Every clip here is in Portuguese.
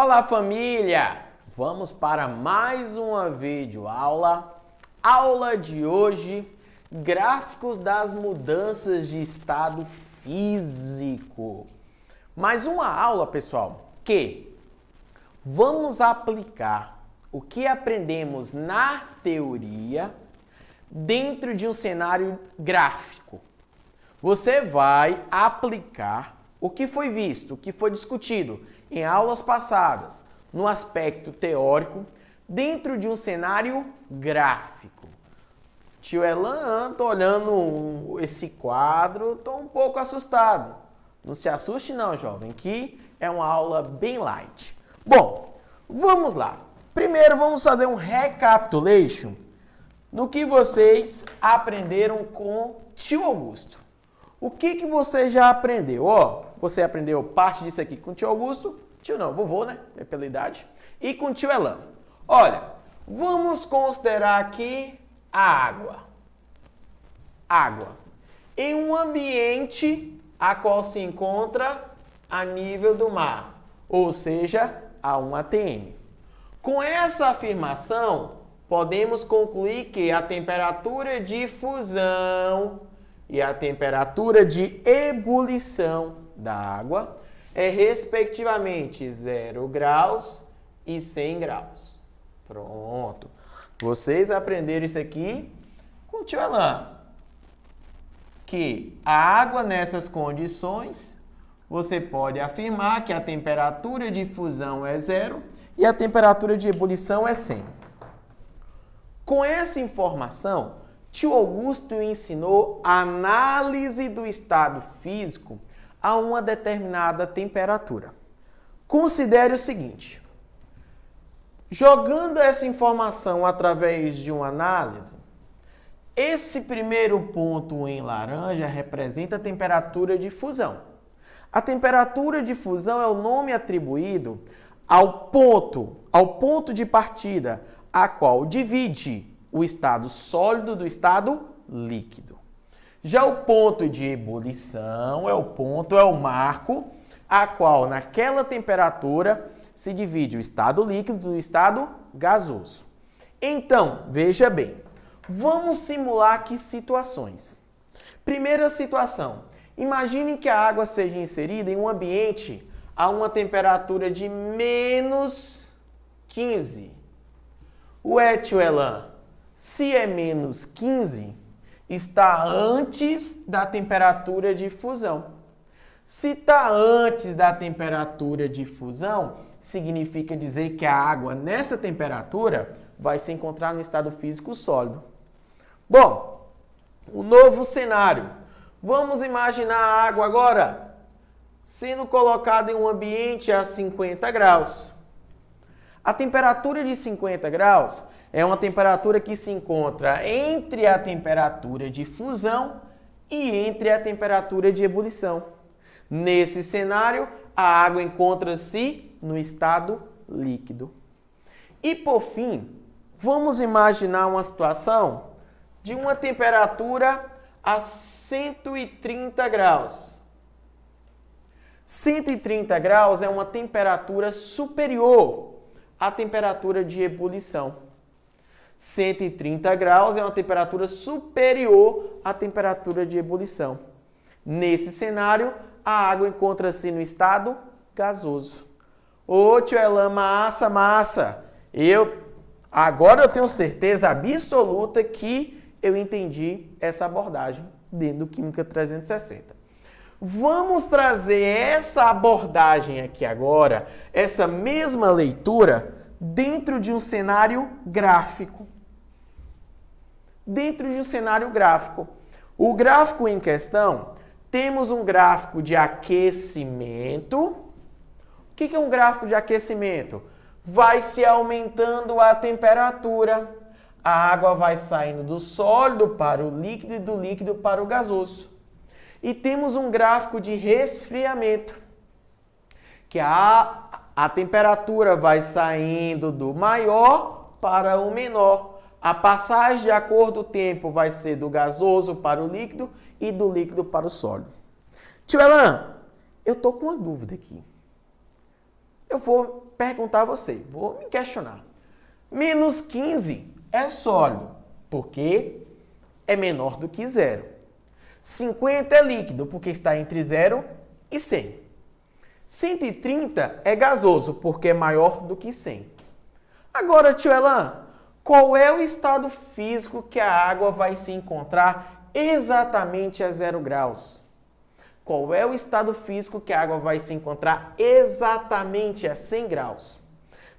Olá, família! Vamos para mais uma videoaula. Aula de hoje, gráficos das mudanças de estado físico. Mais uma aula, pessoal, que vamos aplicar o que aprendemos na teoria dentro de um cenário gráfico. Você vai aplicar o que foi visto, o que foi discutido em aulas passadas, no aspecto teórico, dentro de um cenário gráfico. Tio Elan, tô olhando esse quadro, tô um pouco assustado. Não se assuste não, jovem, que é uma aula bem light. Bom, vamos lá. Primeiro vamos fazer um recapitulation do que vocês aprenderam com tio Augusto. O que você já aprendeu? Você aprendeu parte disso aqui com o tio Augusto, tio não, vovô, né? É pela idade. E com o tio Elan. Olha, vamos considerar aqui a água. Água. Em um ambiente a qual se encontra a nível do mar, ou seja, a 1 atm. Com essa afirmação, podemos concluir que a temperatura de fusão e a temperatura de ebulição da água é respectivamente 0 graus e 100 graus. Pronto. Vocês aprenderam isso aqui com o tio Elan. Que a água nessas condições, você pode afirmar que a temperatura de fusão é 0 e a temperatura de ebulição é 100. Com essa informação, tio Augusto ensinou a análise do estado físico a uma determinada temperatura. Considere o seguinte: jogando essa informação através de uma análise, esse primeiro ponto em laranja representa a temperatura de fusão. A temperatura de fusão é o nome atribuído ao ponto de partida, a qual divide o estado sólido do estado líquido. Já o ponto de ebulição é o marco a qual naquela temperatura se divide o estado líquido do estado gasoso. Então, veja bem, vamos simular aqui situações. Primeira situação, imagine que a água seja inserida em um ambiente a uma temperatura de menos 15. Ué, tio Elan, se é menos 15, está antes da temperatura de fusão. Se está antes da temperatura de fusão, significa dizer que a água nessa temperatura vai se encontrar no estado físico sólido. Bom, o novo cenário. Vamos imaginar a água agora sendo colocada em um ambiente a 50 graus. A temperatura de 50 graus é uma temperatura que se encontra entre a temperatura de fusão e entre a temperatura de ebulição. Nesse cenário, a água encontra-se no estado líquido. E por fim, vamos imaginar uma situação de uma temperatura a 130 graus. 130 graus é uma temperatura superior à temperatura de ebulição. 130 graus é uma temperatura superior à temperatura de ebulição. Nesse cenário, a água encontra-se no estado gasoso. Ô, tio Elan, massa. Agora eu tenho certeza absoluta que eu entendi essa abordagem dentro do Química 360. Vamos trazer essa abordagem aqui agora, essa mesma leitura, dentro de um cenário gráfico. Dentro de um cenário gráfico. O gráfico em questão, temos um gráfico de aquecimento. O que é um gráfico de aquecimento? Vai se aumentando a temperatura. A água vai saindo do sólido para o líquido e do líquido para o gasoso. E temos um gráfico de resfriamento, que a temperatura vai saindo do maior para o menor. A passagem de acordo com o tempo vai ser do gasoso para o líquido e do líquido para o sólido. Tio Elan, eu estou com uma dúvida aqui. Eu vou perguntar a você, vou me questionar. Menos 15 é sólido, porque é menor do que 0. 50 é líquido, porque está entre 0 e 100. 130 é gasoso, porque é maior do que 100. Agora, tio Elan, qual é o estado físico que a água vai se encontrar exatamente a 0 graus? Qual é o estado físico que a água vai se encontrar exatamente a 100 graus?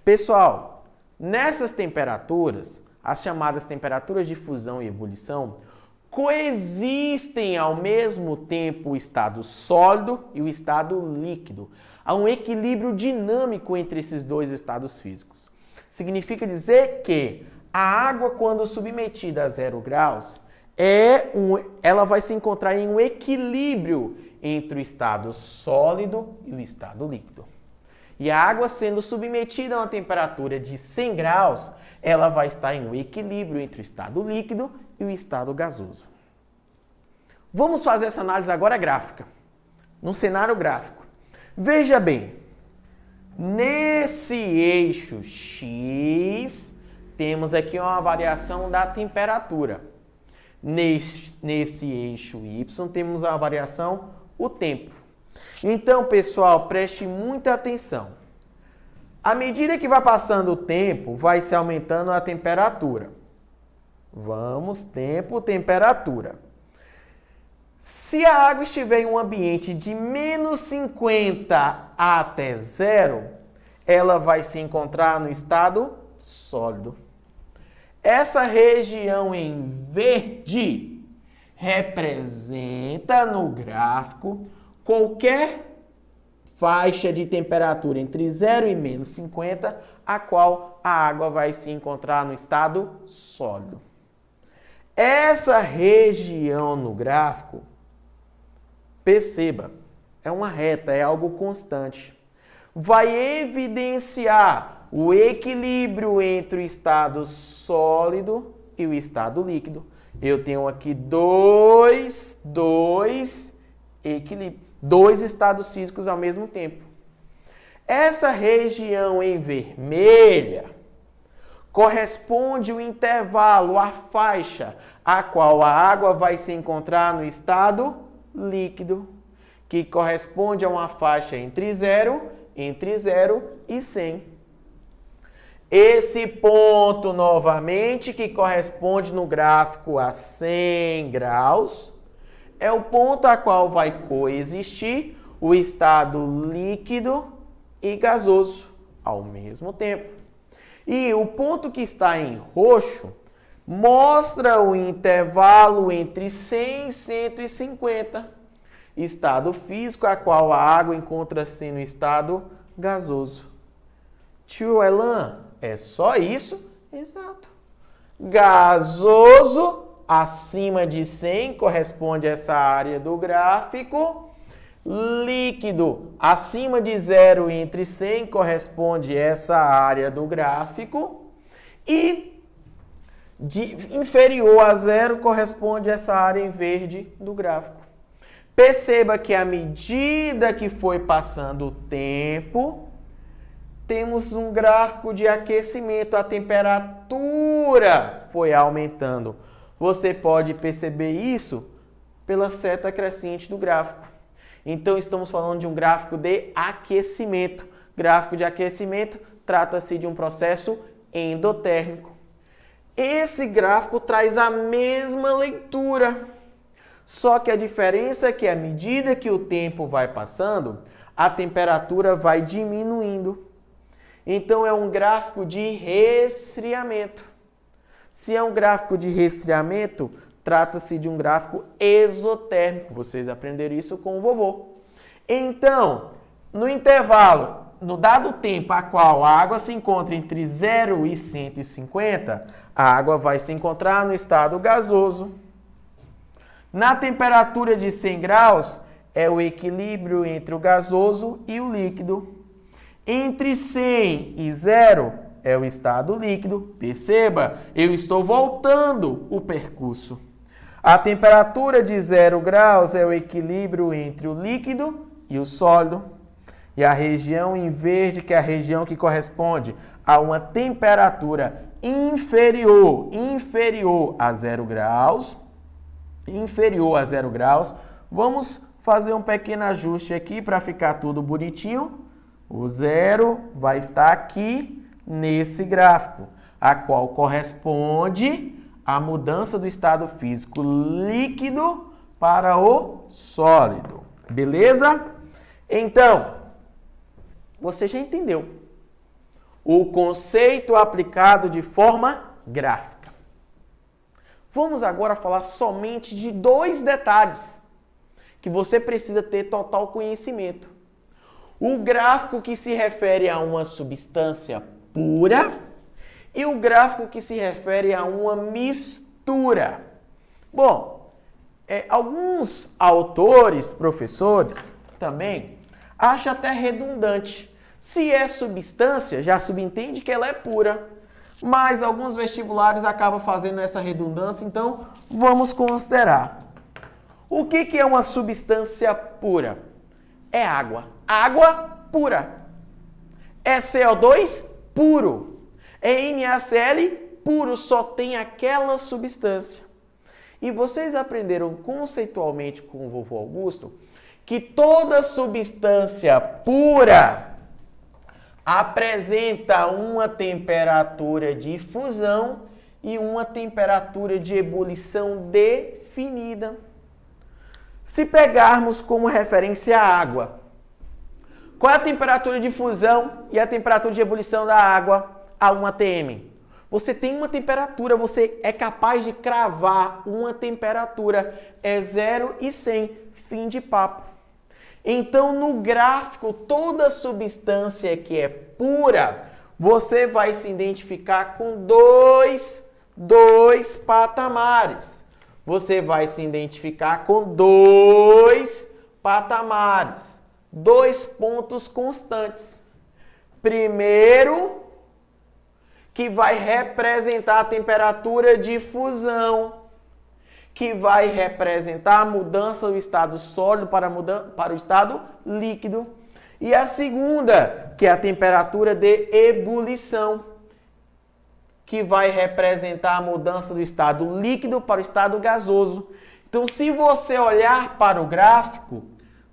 Pessoal, nessas temperaturas, as chamadas temperaturas de fusão e ebulição, coexistem ao mesmo tempo o estado sólido e o estado líquido. Há um equilíbrio dinâmico entre esses dois estados físicos. Significa dizer que a água, quando submetida a 0 graus, ela vai se encontrar em um equilíbrio entre o estado sólido e o estado líquido. E a água sendo submetida a uma temperatura de 100 graus, ela vai estar em um equilíbrio entre o estado líquido e o estado gasoso. Vamos fazer essa análise agora gráfica, num cenário gráfico. Veja bem, nesse eixo X, temos aqui uma variação da temperatura. Nesse eixo Y, temos a variação o tempo. Então, pessoal, preste muita atenção. À medida que vai passando o tempo, vai se aumentando a temperatura. Vamos, tempo, temperatura. Se a água estiver em um ambiente de menos 50 até 0, ela vai se encontrar no estado sólido. Essa região em verde representa no gráfico qualquer faixa de temperatura entre 0 e menos 50, a qual a água vai se encontrar no estado sólido. Essa região no gráfico, perceba, é uma reta, é algo constante. Vai evidenciar o equilíbrio entre o estado sólido e o estado líquido. Eu tenho aqui dois estados físicos ao mesmo tempo. Essa região em vermelha corresponde ao intervalo, a faixa, a qual a água vai se encontrar no estado líquido, que corresponde a uma faixa entre 0 e 100. Esse ponto, novamente, que corresponde no gráfico a 100 graus, é o ponto a qual vai coexistir o estado líquido e gasoso ao mesmo tempo. E o ponto que está em roxo mostra o intervalo entre 100 e 150, estado físico a qual a água encontra-se no estado gasoso. Tio Elan, é só isso? Exato. Gasoso acima de 100 corresponde a essa área do gráfico. Líquido acima de 0 e entre 100 corresponde a essa área do gráfico. E inferior a 0 corresponde a essa área em verde do gráfico. Perceba que à medida que foi passando o tempo, temos um gráfico de aquecimento, a temperatura foi aumentando. Você pode perceber isso pela seta crescente do gráfico. Então, estamos falando de um gráfico de aquecimento. Gráfico de aquecimento trata-se de um processo endotérmico. Esse gráfico traz a mesma leitura, só que a diferença é que à medida que o tempo vai passando, a temperatura vai diminuindo. Então, é um gráfico de resfriamento. Se é um gráfico de resfriamento, trata-se de um gráfico exotérmico. Vocês aprenderam isso com o vovô. Então, no intervalo, no dado tempo a qual a água se encontra entre 0 e 150, a água vai se encontrar no estado gasoso. Na temperatura de 100 graus, é o equilíbrio entre o gasoso e o líquido. Entre 100 e 0 é o estado líquido. Perceba, eu estou voltando o percurso. A temperatura de 0 graus é o equilíbrio entre o líquido e o sólido. E a região em verde, que é a região que corresponde a uma temperatura inferior a 0 graus, vamos fazer um pequeno ajuste aqui para ficar tudo bonitinho. O 0 vai estar aqui nesse gráfico, a qual corresponde à mudança do estado físico líquido para o sólido. Beleza? Então, você já entendeu o conceito aplicado de forma gráfica. Vamos agora falar somente de 2 detalhes que você precisa ter total conhecimento. O gráfico que se refere a uma substância pura e o gráfico que se refere a uma mistura. Bom, alguns autores, professores, também acham até redundante. Se é substância, já subentende que ela é pura. Mas alguns vestibulares acabam fazendo essa redundância, então vamos considerar. O que é uma substância pura? É água. Água pura. É CO2 puro. É NaCl puro, só tem aquela substância. E vocês aprenderam conceitualmente com o vovô Augusto que toda substância pura apresenta uma temperatura de fusão e uma temperatura de ebulição definida. Se pegarmos como referência a água, qual é a temperatura de fusão e a temperatura de ebulição da água a 1 atm? Você tem uma temperatura, você é capaz de cravar uma temperatura, é 0 e 100, fim de papo. Então, no gráfico, toda substância que é pura, você vai se identificar com dois patamares. Você vai se identificar com 2 patamares, 2 pontos constantes. Primeiro, que vai representar a temperatura de fusão, que vai representar a mudança do estado sólido para o estado líquido. E a segunda, que é a temperatura de ebulição, que vai representar a mudança do estado líquido para o estado gasoso. Então, se você olhar para o gráfico,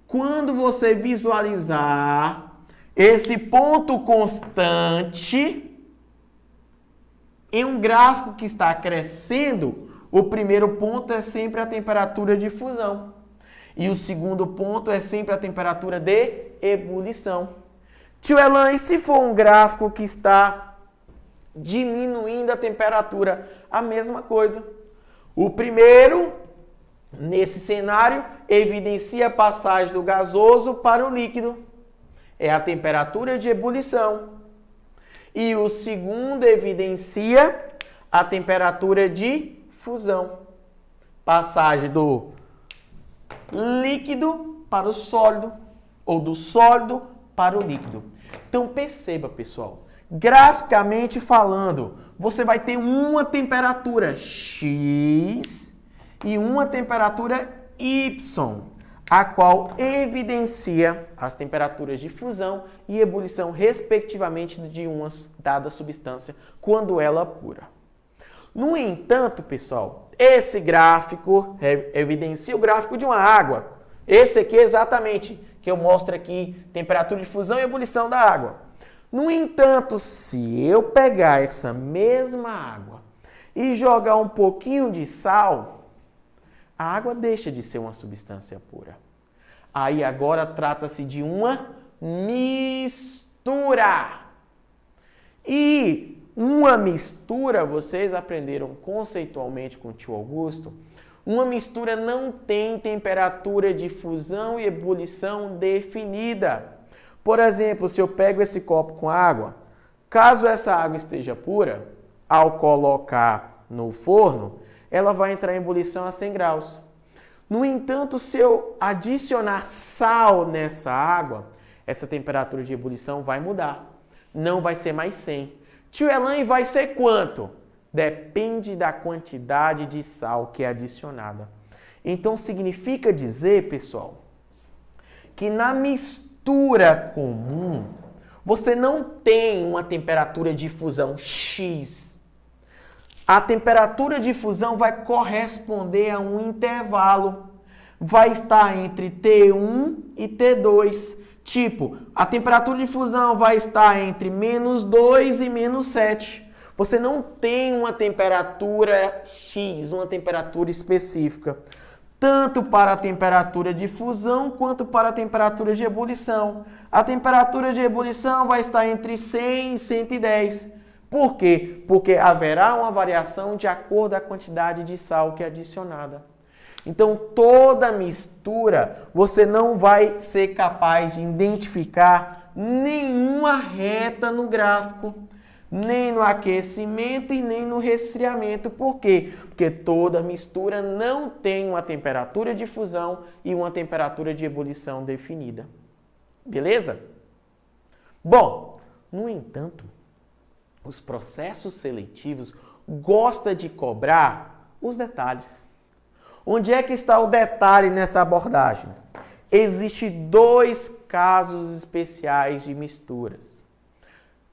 quando você visualizar esse ponto constante em um gráfico que está crescendo, o primeiro ponto é sempre a temperatura de fusão. E o segundo ponto é sempre a temperatura de ebulição. Tio Elan, e se for um gráfico que está diminuindo a temperatura? A mesma coisa. O primeiro, nesse cenário, evidencia a passagem do gasoso para o líquido. É a temperatura de ebulição. E o segundo evidencia a temperatura de fusão. Passagem do líquido para o sólido, ou do sólido para o líquido. Então perceba, pessoal, graficamente falando, você vai ter uma temperatura X e uma temperatura Y, a qual evidencia as temperaturas de fusão e ebulição, respectivamente, de uma dada substância, quando ela é pura. No entanto, pessoal, esse gráfico evidencia o gráfico de uma água. Esse aqui exatamente, que eu mostro aqui, temperatura de fusão e ebulição da água. No entanto, se eu pegar essa mesma água e jogar um pouquinho de sal, a água deixa de ser uma substância pura. Aí agora trata-se de uma mistura. E uma mistura, vocês aprenderam conceitualmente com o tio Augusto, uma mistura não tem temperatura de fusão e ebulição definida. Por exemplo, se eu pego esse copo com água, caso essa água esteja pura, ao colocar no forno, ela vai entrar em ebulição a 100 graus. No entanto, se eu adicionar sal nessa água, essa temperatura de ebulição vai mudar. Não vai ser mais 100. Tio Elan, vai ser quanto? Depende da quantidade de sal que é adicionada. Então, significa dizer, pessoal, que na mistura mistura comum, você não tem uma temperatura de fusão X. A temperatura de fusão vai corresponder a um intervalo. Vai estar entre T1 e T2. Tipo, a temperatura de fusão vai estar entre -2 e -7. Você não tem uma temperatura X, uma temperatura específica. Tanto para a temperatura de fusão quanto para a temperatura de ebulição. A temperatura de ebulição vai estar entre 100 e 110. Por quê? Porque haverá uma variação de acordo com a quantidade de sal que é adicionada. Então, toda mistura, você não vai ser capaz de identificar nenhuma reta no gráfico, nem no aquecimento e nem no resfriamento. Por quê? Porque toda mistura não tem uma temperatura de fusão e uma temperatura de ebulição definida. Beleza? Bom, no entanto, os processos seletivos gostam de cobrar os detalhes. Onde é que está o detalhe nessa abordagem? Existem 2 casos especiais de misturas.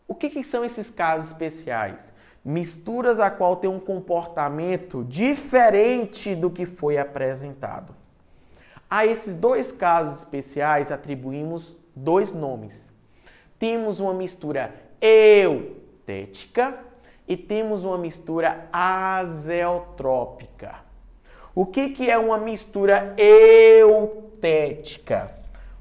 O que são esses casos especiais? Misturas a qual tem um comportamento diferente do que foi apresentado. A esses 2 casos especiais atribuímos 2 nomes. Temos uma mistura eutética e temos uma mistura azeotrópica. O que é uma mistura eutética?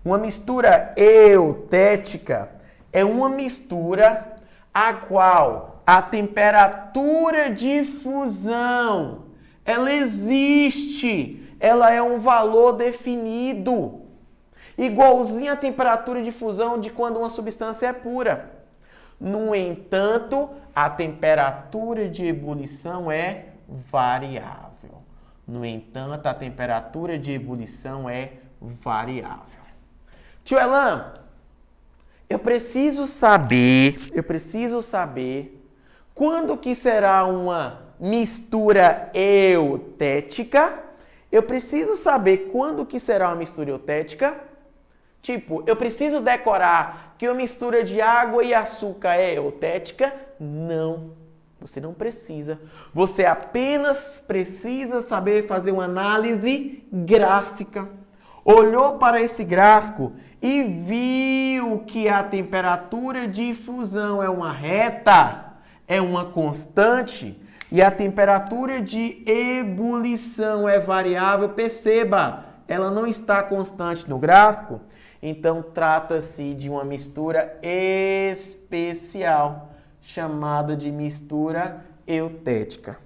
Uma mistura eutética é uma mistura a qual a temperatura de fusão, ela existe, ela é um valor definido, igualzinho à temperatura de fusão de quando uma substância é pura. No entanto, a temperatura de ebulição é variável. No entanto, a temperatura de ebulição é variável. Tio Elan, eu preciso saber quando que será uma mistura eutética. Eu preciso saber quando que será uma mistura eutética. Tipo, eu preciso decorar que uma mistura de água e açúcar é eutética? Não. Você não precisa. Você apenas precisa saber fazer uma análise gráfica. Olhou para esse gráfico e viu que a temperatura de fusão é uma reta, é uma constante, e a temperatura de ebulição é variável. Perceba, ela não está constante no gráfico. Então, trata-se de uma mistura especial, chamada de mistura eutética.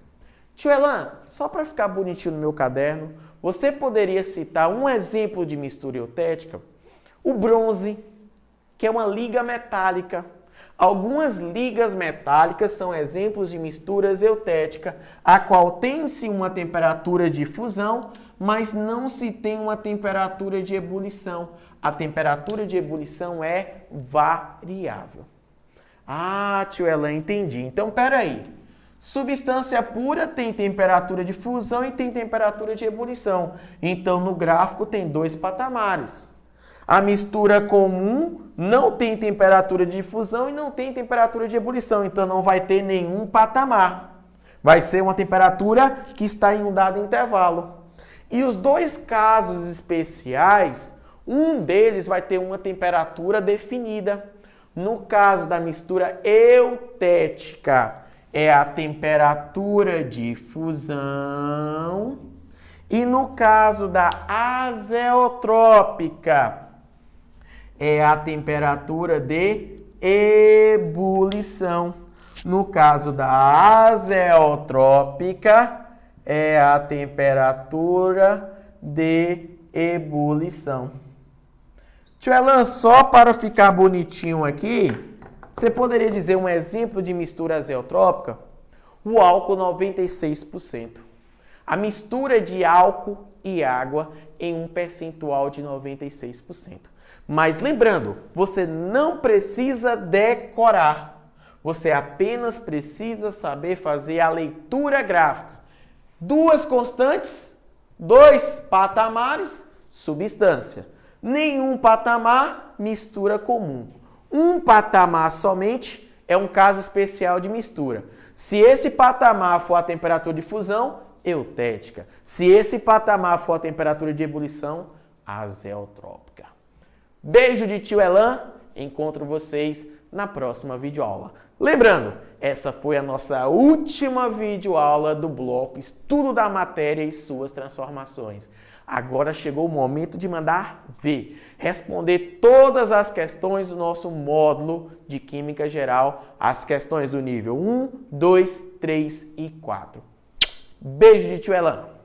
Tio Elan, só para ficar bonitinho no meu caderno, você poderia citar um exemplo de mistura eutética? O bronze, que é uma liga metálica. Algumas ligas metálicas são exemplos de misturas eutéticas, a qual tem-se uma temperatura de fusão, mas não se tem uma temperatura de ebulição. A temperatura de ebulição é variável. Ah, tio Elan, entendi. Então, peraí. Substância pura tem temperatura de fusão e tem temperatura de ebulição. Então, no gráfico tem 2 patamares. A mistura comum não tem temperatura de fusão e não tem temperatura de ebulição. Então, não vai ter nenhum patamar. Vai ser uma temperatura que está em um dado intervalo. E os 2 casos especiais, um deles vai ter uma temperatura definida. No caso da mistura eutética, é a temperatura de fusão. E no caso da azeotrópica, é a temperatura de ebulição. No caso da azeotrópica, é a temperatura de ebulição. Tio Elan, só para ficar bonitinho aqui, você poderia dizer um exemplo de mistura azeotrópica? O álcool 96%. A mistura de álcool e água em um percentual de 96%. Mas lembrando, você não precisa decorar. Você apenas precisa saber fazer a leitura gráfica. 2 constantes, 2 patamares, substância. Nenhum patamar, mistura comum. Um patamar somente é um caso especial de mistura. Se esse patamar for a temperatura de fusão, eutética. Se esse patamar for a temperatura de ebulição, azeotrópica. Beijo de tio Elan, encontro vocês na próxima videoaula. Lembrando, essa foi a nossa última videoaula do bloco Estudo da Matéria e suas transformações. Agora chegou o momento de mandar ver, responder todas as questões do nosso módulo de Química Geral, as questões do nível 1, 2, 3 e 4. Beijo de tio Elan.